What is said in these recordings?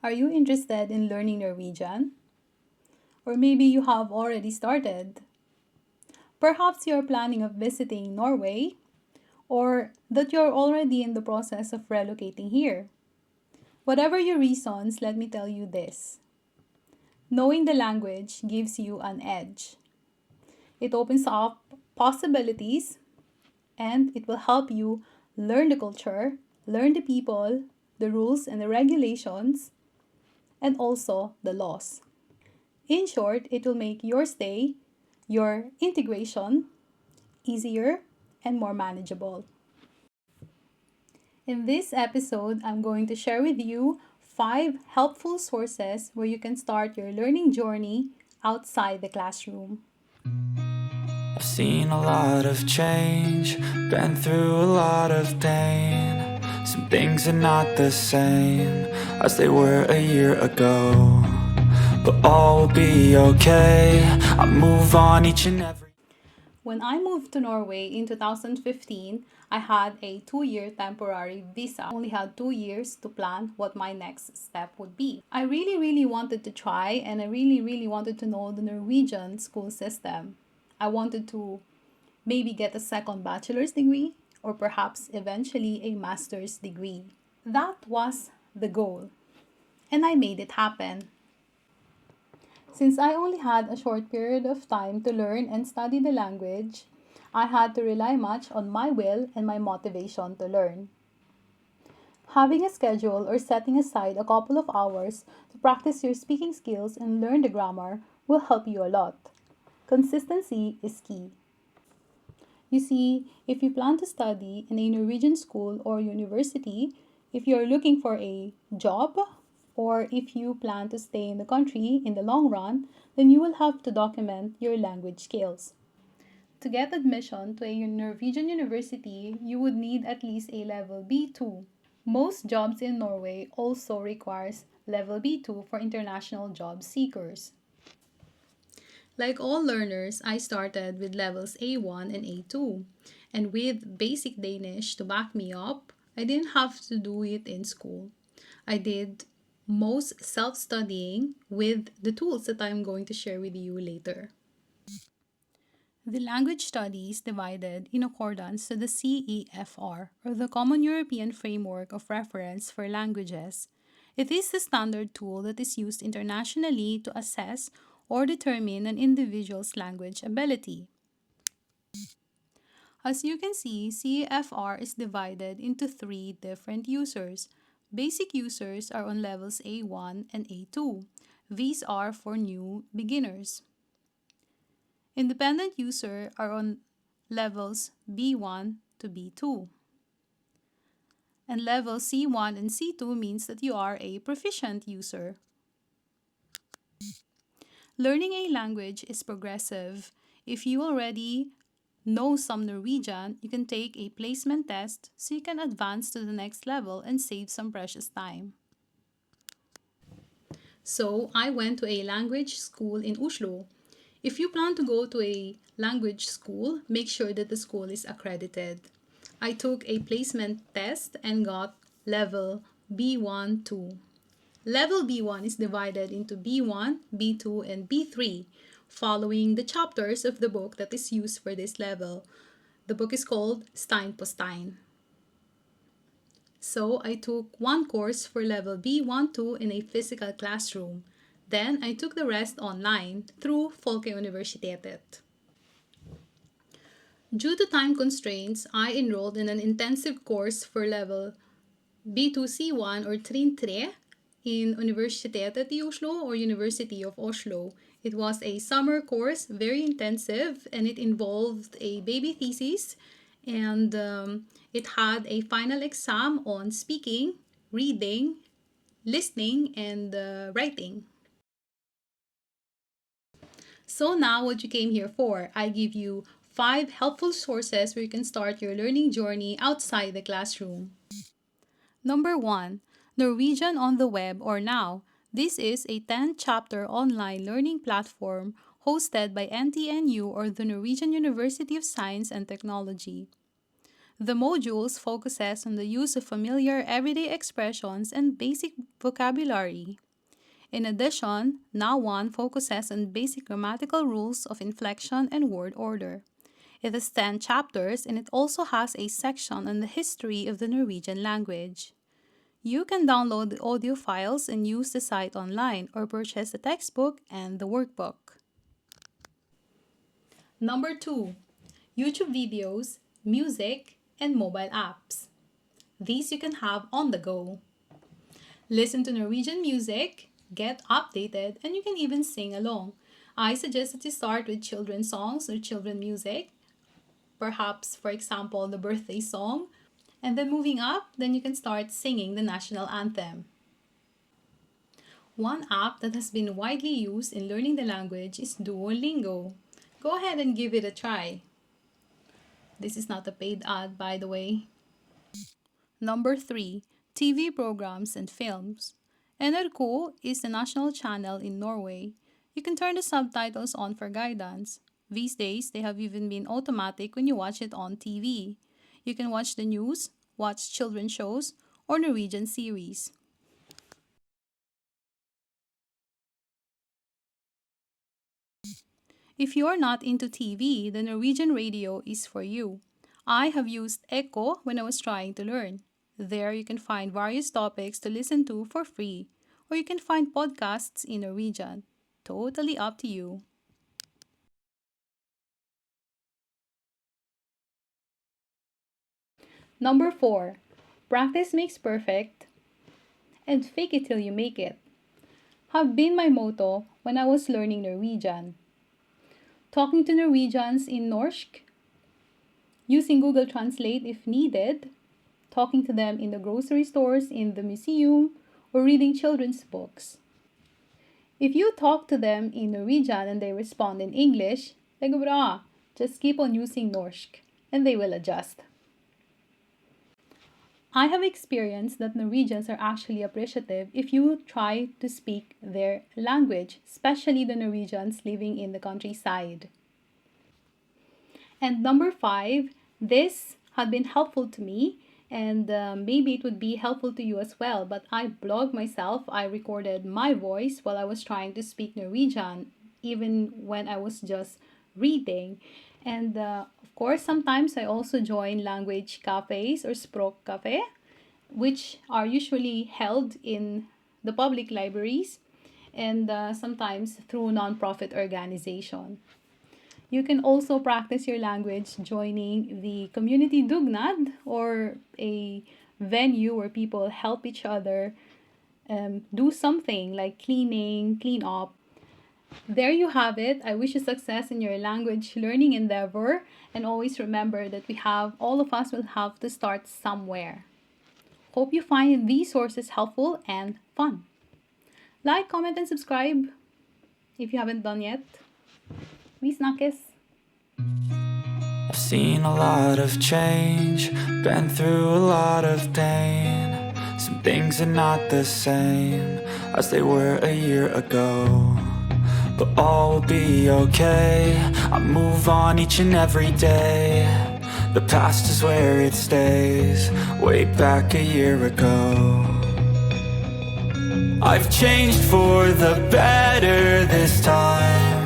Are you interested in learning Norwegian? Or maybe you have already started. Perhaps you're planning of visiting Norway, or that you're already in the process of relocating here. Whatever your reasons, let me tell you this. Knowing the language gives you an edge. It opens up possibilities and it will help you learn the culture, learn the people, the rules and the regulations, and also the laws. In short, it will make your stay, your integration, easier and more manageable. In this episode, I'm going to share with you 5 helpful sources where you can start your learning journey outside the classroom. I've seen a lot of change, been through a lot of pain. Some things are not the same as they were a year ago, but all will be okay. I move on each and every. When I moved to Norway in 2015, I had a 2-year temporary visa. I only had 2 years to plan what my next step would be. I really wanted to try and I really wanted to know the Norwegian school system. I wanted to maybe get a second bachelor's degree or perhaps eventually a master's degree. That was the goal and I made it happen. Since I only had a short period of time to learn and study the language, I had to rely much on my will and my motivation to learn. Having a schedule or setting aside a couple of hours to practice your speaking skills and learn the grammar will help you a lot. Consistency is key. You see, if you plan to study in a Norwegian school or university, if you're looking for a job, or if you plan to stay in the country in the long run, then you will have to document your language skills. To get admission to a Norwegian university, you would need at least a level B2. Most jobs in Norway also requires level B2 for international job seekers. Like all learners, I started with levels A1 and A2. And with basic Danish to back me up, I didn't have to do it in school. I did most self-studying with the tools that I'm going to share with you later. The language study is divided in accordance to the CEFR, or the Common European Framework of Reference for Languages. It is the standard tool that is used internationally to assess or determine an individual's language ability. As you can see, CEFR is divided into 3 different users. Basic users are on levels A1 and A2. These are for new beginners. Independent users are on levels B1 to B2. And level C1 and C2 means that you are a proficient user. Learning a language is progressive. If you already know some Norwegian, you can take a placement test so you can advance to the next level and save some precious time. So I went to a language school in Oslo. If you plan to go to a language school, make sure that the school is accredited. I took a placement test and got level B1 2. Level B1 is divided into B1, B2, and B3, following the chapters of the book that is used for this level. The book is called Stein på Stein. So I took one course for level B1-2 in a physical classroom. Then I took the rest online through Folkeuniversitetet. Due to time constraints, I enrolled in an intensive course for level B2C1 or Trinn 3 in Universitetet i Oslo or University of Oslo. It was a summer course, very intensive, and it involved a baby thesis and it had a final exam on speaking, reading, listening, and writing. So now what you came here for, I give you 5 helpful sources where you can start your learning journey outside the classroom. Number 1. Norwegian on the Web or Now. This is a 10-chapter online learning platform hosted by NTNU or the Norwegian University of Science and Technology. The modules focuses on the use of familiar everyday expressions and basic vocabulary. In addition, Now 1 focuses on basic grammatical rules of inflection and word order. It has 10 chapters and it also has a section on the history of the Norwegian language. You can download the audio files and use the site online or purchase the textbook and the workbook. Number 2. YouTube videos, music, and mobile apps. These you can have on the go. Listen to Norwegian music, get updated, and you can even sing along. I suggest that you start with children's songs or children music. Perhaps, for example, the birthday song. And then moving up, then you can start singing the national anthem. One app that has been widely used in learning the language is Duolingo. Go ahead and give it a try. This is not a paid ad, by the way. Number 3. TV programs and films. NRK is the national channel in Norway. You can turn the subtitles on for guidance. These days, they have even been automatic when you watch it on TV. You can watch the news, watch children's shows, or Norwegian series. If you are not into TV, the Norwegian radio is for you. I have used Echo when I was trying to learn. There you can find various topics to listen to for free, or you can find podcasts in Norwegian. Totally up to you. Number 4. Practice makes perfect and fake it till you make it have been my motto when I was learning Norwegian. Talking to Norwegians in NORSK, using Google Translate if needed, talking to them in the grocery stores, in the museum, or reading children's books. If you talk to them in Norwegian and they respond in English, det går bra. Just keep on using NORSK and they will adjust. I have experienced that Norwegians are actually appreciative if you try to speak their language, especially the Norwegians living in the countryside. And number 5, this had been helpful to me, and maybe it would be helpful to you as well, but I blogged myself. I recorded my voice while I was trying to speak Norwegian, even when I was just reading. And of course, sometimes I also join language cafes or språk cafe, which are usually held in the public libraries and sometimes through non-profit organization. You can also practice your language joining the community dugnad, or a venue where people help each other do something like clean up. There you have it. I wish you success in your language learning endeavor, and always remember that all of us will have to start somewhere. Hope you find these sources helpful and fun. Like, comment, and subscribe if you haven't done yet. Vi snakkes! I've seen a lot of change, been through a lot of pain. Some things are not the same as they were a year ago, but all will be okay. I move on each and every day. The past is where it stays, way back a year ago. I've changed for the better this time.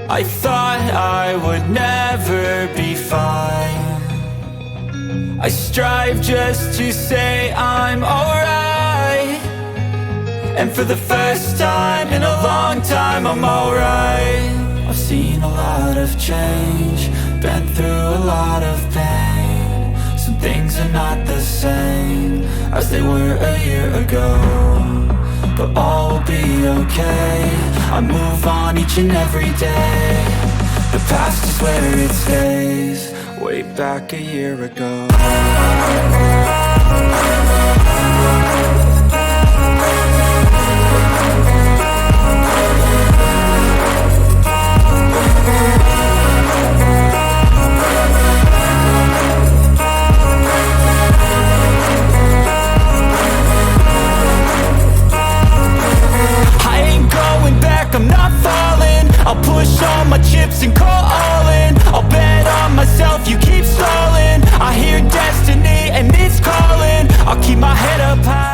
I thought I would never be fine. I strive just to say I'm alright, and for the first time in a long time I'm alright. I've seen a lot of change, been through a lot of pain. Some things are not the same as they were a year ago, but all will be okay. I move on each and every day. The past is where it stays, way back a year ago. I'm not falling, I'll push all my chips and call all in. I'll bet on myself, you keep stalling. I'll keep my head up high